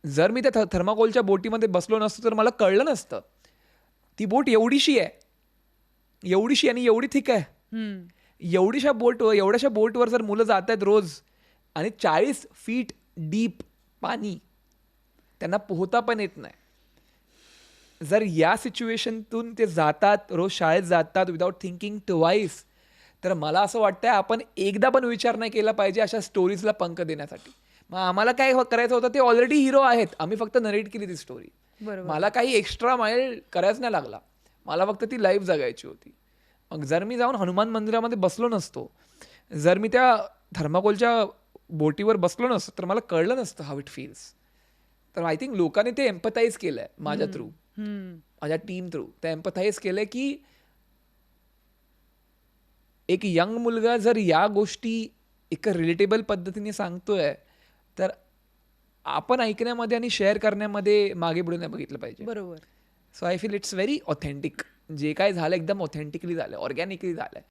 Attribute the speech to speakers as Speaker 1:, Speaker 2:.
Speaker 1: जर मी त्या थर्माकोलच्या बोटीमध्ये बसलो नसतो तर मला कळलं नसतं. ती बोट एवढीशी आहे, एवढीशी आणि एवढी थिक आहे. एवढ्याशा बोटवर जर मुलं जात आहेत रोज आणि 40 फीट डीप पाणी, त्यांना पोहता पण येत नाही. जर या सिच्युएशनतून ते जातात, रोज शाळेत जातात विदाउट थिंकिंग ट्वाईस, तर मला असं वाटतंय आपण एकदा पण विचार नाही केला पाहिजे अशा स्टोरीजला पंख देण्यासाठी. मग आम्हाला काय करायचं होतं, ते ऑलरेडी हिरो आहेत, आम्ही फक्त नरेट केली ती स्टोरी. मला काही एक्स्ट्रा माइल करायच नाही लागला, मला फक्त ती लाईफ जगायची होती. मग जर मी जाऊन हनुमान मंदिरामध्ये बसलो नसतो, जर मी त्या थर्माकोलच्या बोटीवर बसलो नसतो, तर मला कळलं नसतं हाऊ इट फील्स. तर आय थिंक लोकांनी ते एम्पथाईज केलंय माझ्या थ्रू, माझ्या टीम थ्रू. ते एम्पथाईज केलंय की एक यंग मुलगा जर या गोष्टी एका रिलेटेबल पद्धतीने सांगतोय, तर आपण ऐकण्यामध्ये आणि शेअर करण्यामध्ये मागे पुढे नाही बघितलं पाहिजे.
Speaker 2: बरोबर.
Speaker 1: So I feel it's very authentic. जे काय झालं एकदम ऑथेंटिकली झालं, ऑर्गॅनिकली झालंय.